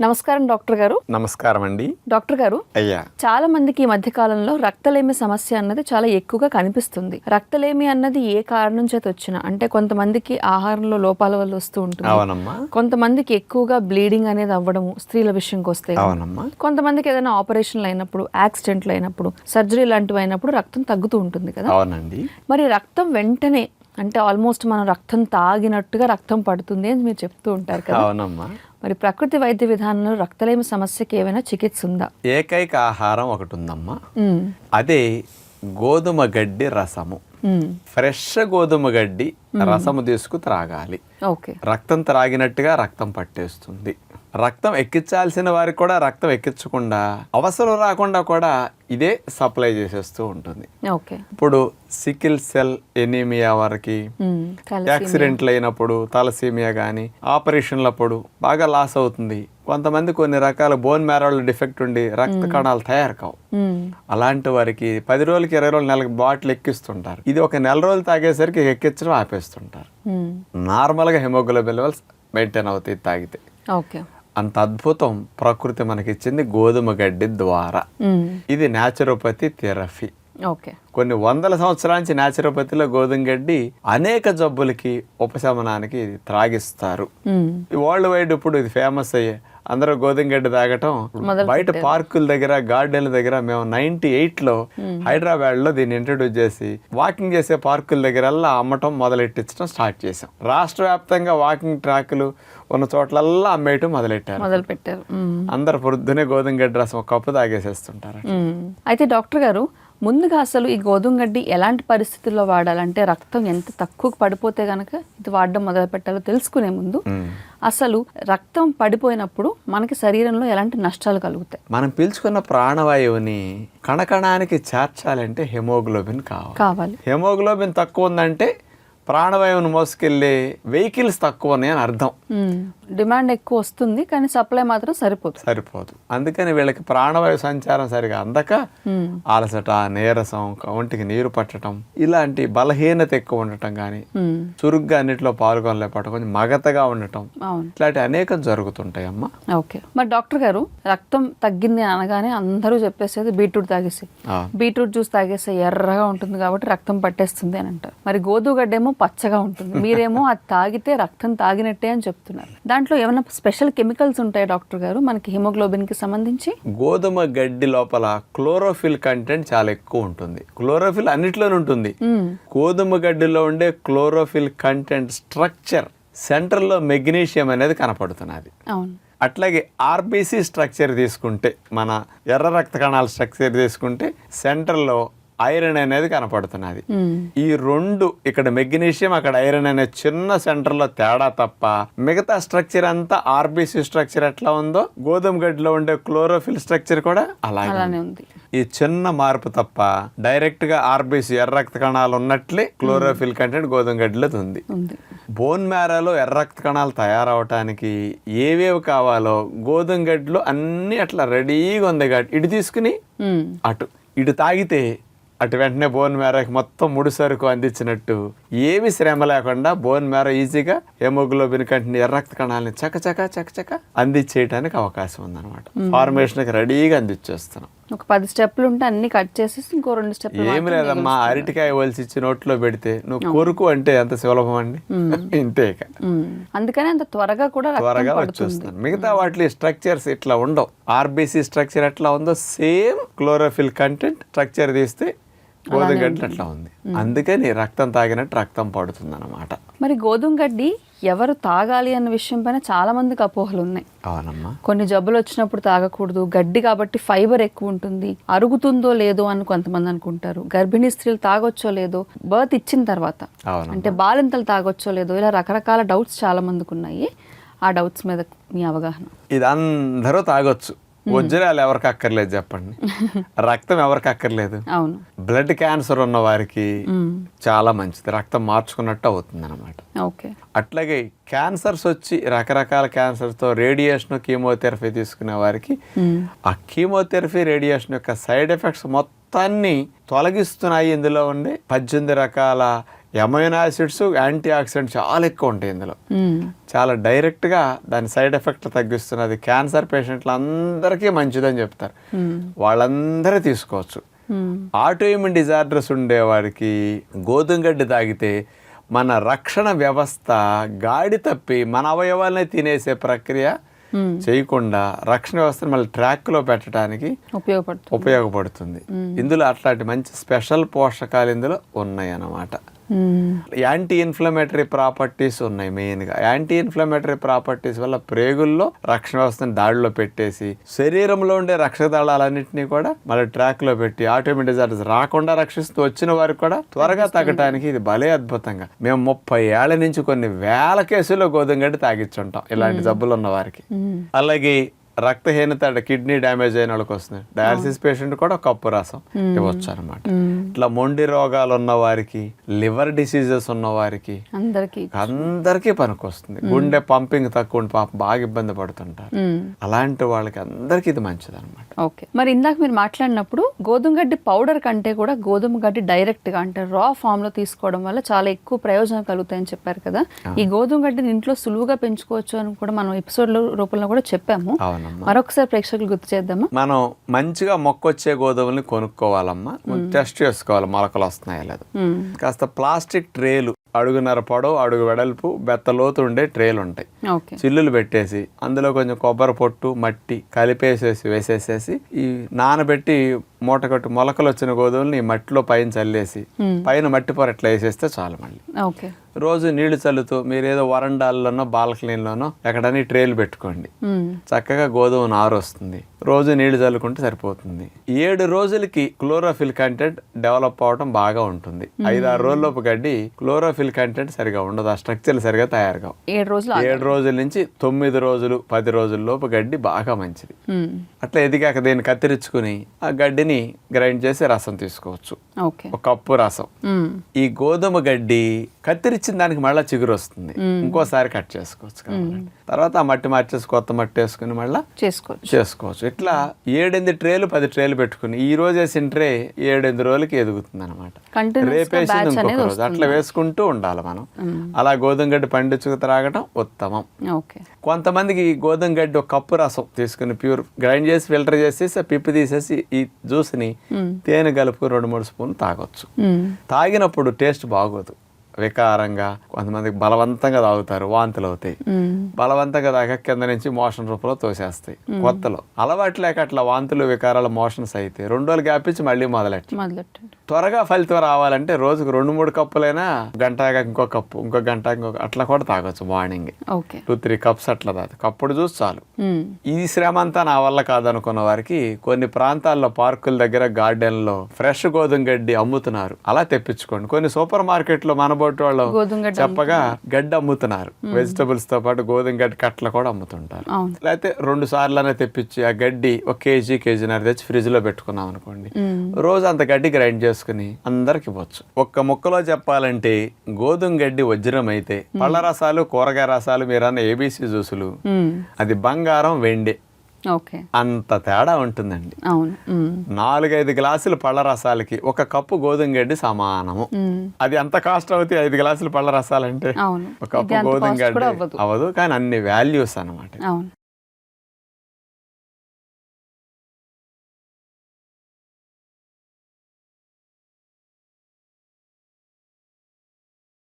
నమస్కారం డాక్టర్ గారు. నమస్కారం అండి. డాక్టర్ గారు, అయ్యా, చాలా మందికి ఈ మధ్య కాలంలో రక్తలేమి సమస్య అన్నది చాలా ఎక్కువగా కనిపిస్తుంది. రక్తలేమి అన్నది ఏ కారణం చేత వచ్చినా, అంటే కొంతమందికి ఆహారంలో లోపాల వల్ల వస్తూ ఉంటుంది. అవునమ్మా. కొంతమందికి ఎక్కువగా బ్లీడింగ్ అనేది అవ్వడము స్త్రీల విషయంకి వస్తే, అవునమ్మా. కొంతమందికి ఏదైనా ఆపరేషన్లు అయినప్పుడు, యాక్సిడెంట్లు అయినప్పుడు, సర్జరీ లాంటివి అయినప్పుడు రక్తం తగ్గుతూ ఉంటుంది కదా. అవునండి. మరి రక్తం వెంటనే, అంటే ఆల్మోస్ట్ మనం రక్తం తాగినట్టుగా రక్తం పడుతుంది అని మీరు చెప్తూ ఉంటారు కదా. అవునమ్మా. మరి ప్రకృతి వైద్య విధానంలో రక్తలేమి సమస్యకి ఏమైనా చికిత్స ఉందా? ఏకైక ఆహారం ఒకటి ఉందమ్మా. అదే గోధుమ గడ్డి రసము. ఫ్రెష్ గోధుమ గడ్డి రసము తీసుకు త్రాగాలి. ఓకే. రక్తం త్రాగినట్టుగా రక్తం పట్టేస్తుంది. రక్తం ఎక్కించాల్సిన వారికి కూడా రక్తం ఎక్కించకుండా, అవసరం రాకుండా కూడా ఇదే సప్లై చేసేస్తూ ఉంటుంది. ఓకే. ఇప్పుడు సికిల్ సెల్ ఎనీమియా వారికి, యాక్సిడెంట్లు అయినప్పుడు, తలసీమియా కానీ, ఆపరేషన్లప్పుడు బాగా లాస్ అవుతుంది. కొంతమంది కొన్ని రకాల బోన్ మ్యారోలో డిఫెక్ట్ ఉండి రక్త కణాలు తయారు కావు. అలాంటి వారికి 10 రోజులకి 20 రోజులు నెలకు బాటిల్ ఎక్కిస్తుంటారు. ఇది ఒక నెల రోజులు తాగేసరికి ఎక్కించడం ఆపేస్తుంటారు. నార్మల్గా హిమోగ్లోబిన్ లెవెల్స్ మెయింటైన్ అవుతాయి తాగితే. ఓకే. అంత అద్భుతం ప్రకృతి మనకిచ్చింది గోధుమ గడ్డి ద్వారా. ఇది న్యాచురోపతి థెరపీ. ఓకే. కొన్ని వందల సంవత్సరాల నుంచి న్యాచురోపతిలో గోధుమ గడ్డి అనేక జబ్బులకి ఉపశమనానికి త్రాగిస్తారు. వరల్డ్ వైడ్ ఇప్పుడు ఇది ఫేమస్ అయ్యే అందరూ గోధుమ గడ్డి తాగటం. బయట పార్కుల దగ్గర, గార్డెన్ల దగ్గర మేము 98లో హైదరాబాద్ లో దీన్ని ఇంట్రడ్యూస్ చేసి వాకింగ్ చేసే పార్కుల దగ్గరల్లా అమ్మటం మొదలెట్టించడం స్టార్ట్ చేసాం. రాష్ట్ర వ్యాప్తంగా వాకింగ్ ట్రాక్లు ఉన్న చోట్లల్లా అమ్మేయటం మొదలెట్టారు. అందరు పొద్దునే గోధుమ గడ్డి రసం ఒక కప్పు తాగేసేస్తుంటారు. అయితే డాక్టర్ గారు, ముందుగా అసలు ఈ గోధుమ గడ్డి ఎలాంటి పరిస్థితుల్లో వాడాలంటే, రక్తం ఎంత తక్కువ పడిపోతే గనక ఇది వాడడం మొదలు పెట్టాలో తెలుసుకునే ముందు అసలు రక్తం పడిపోయినప్పుడు మనకి శరీరంలో ఎలాంటి నష్టాలు కలుగుతాయి? మనం పీల్చుకున్న ప్రాణవాయువుని కణకణానికి చేర్చాలంటే హిమోగ్లోబిన్ కావాలి. హిమోగ్లోబిన్ తక్కువ ఉందంటే ప్రాణవాయువును మోసుకెళ్లే వెహికల్స్ తక్కువ ఉన్నాయి అని అర్థం. డిమాండ్ ఎక్కువ వస్తుంది కానీ సప్లై మాత్రం సరిపోదు. అందుకని వీళ్ళకి ప్రాణవాయు సంచారం సరిగా అందక అలసట, నీరసం, ఒంటికి నీరు పట్టడం, ఇలాంటి బలహీనత ఎక్కువ ఉండటం కానీ, చురుగ్గా అన్నిట్లో పాల్గొనలేపటం, కొంచెం మగతగా ఉండటం, ఇట్లాంటి అనేకం జరుగుతుంటాయి అమ్మా. ఓకే. మరి డాక్టర్ గారు, రక్తం తగ్గింది అనగానే అందరూ చెప్పేసేది బీట్రూట్ తాగేసి, బీట్రూట్ జ్యూస్ తాగేసి ఎర్రగా ఉంటుంది కాబట్టి రక్తం పట్టేస్తుంది అని అంటారు. మరి గోధుమ గడ్డేమో పచ్చగా ఉంటుంది, మీరేమో అది తాగితే రక్తం తాగినట్టే అని చెప్తున్నారు. దాంట్లో ఏమైనా స్పెషల్ కెమికల్స్ ఉంటాయి డాక్టర్ గారు మనకి హిమోగ్లోబిన్ కి సంబంధించి? గోధుమ గడ్డి లోపల క్లోరోఫిల్ కంటెంట్ చాలా ఎక్కువ ఉంటుంది. క్లోరోఫిల్ అన్నిట్లోనే ఉంటుంది. గోధుమ గడ్డిలో ఉండే క్లోరోఫిల్ కంటెంట్ స్ట్రక్చర్ సెంటర్ లో మెగ్నీషియం అనేది కనపడుతున్నది. అవును. అట్లాగే ఆర్బీసీ స్ట్రక్చర్ తీసుకుంటే, మన ఎర్ర రక్త కణాల స్ట్రక్చర్ తీసుకుంటే సెంటర్లో ఐరన్ అనేది కనపడుతున్నది. ఈ రెండు, ఇక్కడ మెగ్నీషియం, అక్కడ ఐరన్ అనే చిన్న సెంటర్ లో తేడా తప్ప మిగతా స్ట్రక్చర్ అంతా ఆర్బీసీ స్ట్రక్చర్ ఎట్లా ఉందో గోధుమ గడ్డిలో ఉండే క్లోరోఫిల్ స్ట్రక్చర్ కూడా అలాగే ఉంది. ఈ చిన్న మార్పు తప్ప డైరెక్ట్ గా ఆర్బీసీ ఎర్ర రక్త కణాలు ఉన్నట్లే క్లోరోఫిల్ కంటెంట్ గోధుమ గడ్డిలో ఉంది. బోన్ మ్యారోలో ఎర్ర రక్త కణాలు తయారవటానికి ఏవేవి కావాలో గోధుమ గడ్డిలో అన్ని అట్లా రెడీగా ఉంది. కాబట్టి ఇటు తీసుకుని ఇటు తాగితే అటు వెంటనే బోన్ మ్యారోకి మొత్తం ముడి సరుకు అందించినట్టు, ఏమి శ్రమ లేకుండా బోన్ మ్యారో ఈజీగా హెమోగ్లోబిన్ కంటే ఎర్ర రక్త కణాలని చకచక అందించేయడానికి అవకాశం ఉందన్నమాట. ఫార్మేషన్కి రెడీగా అందించేస్తున్నాం. ఒక 10 స్టెప్లు ఉంటే అన్ని కట్ చేసి ఇంకో 2 స్టెప్లు. ఏమి లేదమ్మా, అరటికాయ వలిసి ఇచ్చి నోట్లో పెడితే నువ్వు కొరుకు అంటే ఎంత సులభం అండి. ఇంతే. అందుకని అంత త్వరగా వచ్చేస్తాను. మిగతా వాటి స్ట్రక్చర్స్ ఇట్లా ఉండవు. ఆర్బీసీ స్ట్రక్చర్ ఎట్లా ఉందో సేమ్ క్లోరోఫిల్ కంటెంట్ స్ట్రక్చర్ తీస్తే గోధుమ గడ్డి అట్లా ఉంది. అందుకని రక్తం తాగినట్టు రక్తం పడుతుంది అన్నమాట. మరి గోధుమ గడ్డి ఎవరు తాగాలి అన్న విషయం పైన చాలా మందికి అపోహలు ఉన్నాయి. అవునమ్మా. కొన్ని జబ్బులు వచ్చినప్పుడు తాగకూడదు, గడ్డి కాబట్టి ఫైబర్ ఎక్కువ ఉంటుంది, అరుగుతుందో లేదో అని కొంతమంది అనుకుంటారు. గర్భిణీ స్త్రీలు తాగొచ్చో లేదో, బర్త్ ఇచ్చిన తర్వాత అంటే బాలింతలు తాగొచ్చో లేదో, ఇలా రకరకాల డౌట్స్ చాలా మందికి ఉన్నాయి. ఆ డౌట్స్ మీద మీ అవగాహన? ఇది అందరూ తాగొచ్చు. వజ్రాలు ఎవరికి అక్కర్లేదు చెప్పండి, రక్తం ఎవరికి అక్కర్లేదు. అవును. బ్లడ్ క్యాన్సర్ ఉన్న వారికి చాలా మంచిది, రక్తం మార్చుకున్నట్టు అవుతుంది అనమాట. అట్లాగే క్యాన్సర్స్ వచ్చి రకరకాల క్యాన్సర్ తో రేడియేషన్, కీమోథెరపీ తీసుకునే వారికి ఆ కీమోథెరపీ, రేడియేషన్ యొక్క సైడ్ ఎఫెక్ట్స్ మొత్తాన్ని తొలగిస్తున్నాయి. ఇందులో ఉండే 18 రకాల అమైనో యాసిడ్స్, యాంటీ ఆక్సిడెంట్స్ చాలా ఎక్కువ ఉంటాయి ఇందులో. చాలా డైరెక్ట్గా దాని సైడ్ ఎఫెక్ట్ తగ్గిస్తున్నది. క్యాన్సర్ పేషెంట్లు అందరికీ మంచిదని చెప్తారు, వాళ్ళందరూ తీసుకోవచ్చు. ఆటోఇమ్యూన్ డిజార్డర్స్ ఉండేవాడికి గోధుమ గడ్డి తాగితే మన రక్షణ వ్యవస్థ గాడి తప్పి మన అవయవాలనే తినేసే ప్రక్రియ చేయకుండా రక్షణ వ్యవస్థను మళ్ళీ ట్రాక్లో పెట్టడానికి ఉపయోగపడుతుంది. ఇందులో అట్లాంటి మంచి స్పెషల్ పోషకాలు ఇందులో ఉన్నాయి అన్నమాట. యాంటీ ఇన్ఫ్లమేటరీ ప్రాపర్టీస్ ఉన్నాయి. మెయిన్గా యాంటీ ఇన్ఫ్లమేటరీ ప్రాపర్టీస్ వల్ల ప్రేగుల్లో రక్షణ వ్యవస్థను దాడిలో పెట్టేసి శరీరంలో ఉండే రక్షక దళాలన్నింటినీ కూడా మళ్ళీ ట్రాక్లో పెట్టి ఆటోఇమ్యూన్ డిజార్డర్స్ రాకుండా రక్షిస్తూ వచ్చిన వారికి కూడా త్వరగా తగ్గడానికి ఇది భలే అద్భుతంగా. మేము 30 ఏళ్ల నుంచి కొన్ని వేల కేసుల్లో గోధుమ గడ్డి తాగిచ్చుంటాం ఇలాంటి జబ్బులు ఉన్న వారికి. అలాగే రక్తహీనత, కిడ్నీ డ్యామేజ్ అయిన వాళ్ళకి వస్తుంది. డయాలసిస్ పేషెంట్ కూడా కప్పు రసం ఇవ్వచ్చు అనమాట. ఇట్లా మొండి రోగాలు ఉన్న వారికి, లివర్ డిసీజెస్ ఉన్న వారికి అందరికీ పనికొస్తుంది. గుండె పంపింగ్ తక్కువ ఉండి పాపం బాగా ఇబ్బంది పడుతుంటారు, అలాంటి వాళ్ళకి అందరికీ ఇది మంచిది అనమాట. ఓకే, మరి ఇందాక మీరు మాట్లాడినప్పుడు గోధుమ గడ్డి పౌడర్ కంటే కూడా గోధుమ గడ్డి డైరెక్ట్ గా అంటే రా ఫామ్ లో తీసుకోవడం వల్ల చాలా ఎక్కువ ప్రయోజనం కలుగుతాయని చెప్పారు కదా. ఈ గోధుమ గడ్డిని ఇంట్లో సులువుగా పెంచుకోవచ్చు అని కూడా మనం ఎపిసోడ్ రూపంలో కూడా చెప్పాము. మరొకసారి ప్రేక్షకులు గుర్తు చేద్దామా. మనం మంచిగా మొక్కొచ్చే గోధుమల్ని కొనుక్కోవాలమ్మా, టెస్ట్ చేసుకోవాలి మొలకలు వస్తున్నాయా లేదు. కాస్త ప్లాస్టిక్ ట్రేలు, అడుగున్నర పొడవు, అడుగు వెడల్పు, బెత్తలోతు ఉండే ట్రేలు ఉంటాయి. చిల్లులు పెట్టేసి అందులో కొంచెం కొబ్బరి పొట్టు, మట్టి కలిపేసేసి వేసేసేసి ఈ నానబెట్టి మూట కట్టు మొలకలు వచ్చిన గోధుమల్ని ఈ మట్టిలో పైన చల్లేసి పైన మట్టి పొర ఎట్లా వేసేస్తే చాలు. మళ్ళీ రోజు నీళ్లు చల్లుతూ మీరు ఏదో వరండాల్లోనో బాల్కనీలోనో ఎక్కడని ట్రేలు పెట్టుకోండి. చక్కగా గోధుమ నారు వస్తుంది. రోజు నీళ్లు చల్లుకుంటే సరిపోతుంది. 7 రోజులకి క్లోరోఫిల్ కంటెంట్ డెవలప్ అవడం బాగా ఉంటుంది. 5-6 రోజుల్లోపు గడ్డి క్లోరోఫిల్ కంటెంట్ సరిగా ఉండదు, ఆ స్ట్రక్చర్లు సరిగా తయారు కావు. 7 రోజుల నుంచి 9 రోజులు 10 రోజుల లోపు గడ్డి బాగా మంచిది. అట్లా ఎదిగాక దీన్ని కత్తిరించుకుని ఆ గడ్డిని గ్రైండ్ చేసి రసం తీసుకోవచ్చు, 1 కప్పు రసం. ఈ గోధుమ గడ్డి కత్తిరించిన దానికి మళ్ళీ చిగురు వస్తుంది, ఇంకోసారి కట్ చేసుకోవచ్చు. తర్వాత ఆ మట్టి మార్చేసి కొత్త మట్టి వేసుకుని మళ్ళీ చేసుకోవచ్చు. ఇట్లా 7-8 ట్రేలు 10 ట్రేలు పెట్టుకుని ఈ రోజు వేసిన ట్రే 7-8 రోజులకి ఎదుగుతుంది అనమాట. రేపేసి ఇంకొక రోజు అట్లా వేసుకుంటూ ఉండాలి మనం. అలా గోధుమ గడ్డి పండించుకు త్రాగటం ఉత్తమం. కొంతమందికి గోధుమ గడ్డి 1 కప్పు రసం తీసుకుని ప్యూర్ గ్రైండ్ చేసి ఫిల్టర్ చేసేసి పిప్పి తీసేసి ఈ జ్యూస్ ని తేనె కలుపుకుని 2-3 స్పూన్లు తాగొచ్చు. తాగినప్పుడు టేస్ట్ బాగోదు, వికారంగా. కొంతమందికి బలవంతంగా తాగుతారు, వాంతులు అవుతాయి. బలవంతంగా తాగా కింద నుంచి మోషన్ రూపంలో తోసేస్తాయి. కొత్తలో అలవాటు లేక అట్లా వాంతులు, వికారాలు, మోషన్స్ అయితే 2 రోజులు గ్యాప్ ఇచ్చి మళ్ళీ మొదలెట్టి త్వరగా ఫలితం రావాలంటే రోజుకు 2-3 కప్పులైనా, గంట ఇంకో కప్పు, ఇంకో గంట ఇంకొక అట్లా కూడా తాగొచ్చు. మార్నింగ్ 2-3 కప్స్ అట్లా తాగు, కప్పుడు చూసి చాలు. ఈ శ్రమ అంతా నా వల్ల కాదనుకున్న వారికి కొన్ని ప్రాంతాల్లో పార్కుల దగ్గర గార్డెన్ లో ఫ్రెష్ గోధుమ గడ్డి అమ్ముతున్నారు. అలా తెప్పించుకోండి. కొన్ని సూపర్ మార్కెట్ లో మనబోటి వాళ్ళు చెప్పగా గడ్డి అమ్ముతున్నారు. వెజిటబుల్స్ తో పాటు గోధుమ గడ్డి కట్టలు కూడా అమ్ముతుంటారు. లేకపోతే 2 సార్లు తెప్పించి ఆ గడ్డి 1 కేజీ, కేజీన్నర తెచ్చి ఫ్రిడ్జ్ లో పెట్టుకున్నాం అనుకోండి, రోజు అంత గడ్డి గ్రైండ్ చేసుకుని అందరికి ఇవ్వచ్చు. ఒక్క ముక్కలో చెప్పాలంటే గోధుమ గడ్డి వజ్రం అయితే పళ్ళ రసాలు, కూరగాయ రసాలు, మీరన్న ఏబీసీ జ్యూసులు అది బంగారం, వెండి అంత తేడా ఉంటుందండి. 4-5 గ్లాసులు పళ్ళ రసాలకి 1 కప్పు గోధుమ గడ్డి సమానము. అది ఎంత కాస్ట్ అవుతాయి 5 గ్లాసులు పళ్ళ రసాలంటే? 1 కప్పు గోధుమ గడ్డి అవ్వదు, కానీ అన్ని వాల్యూస్ అన్నమాట.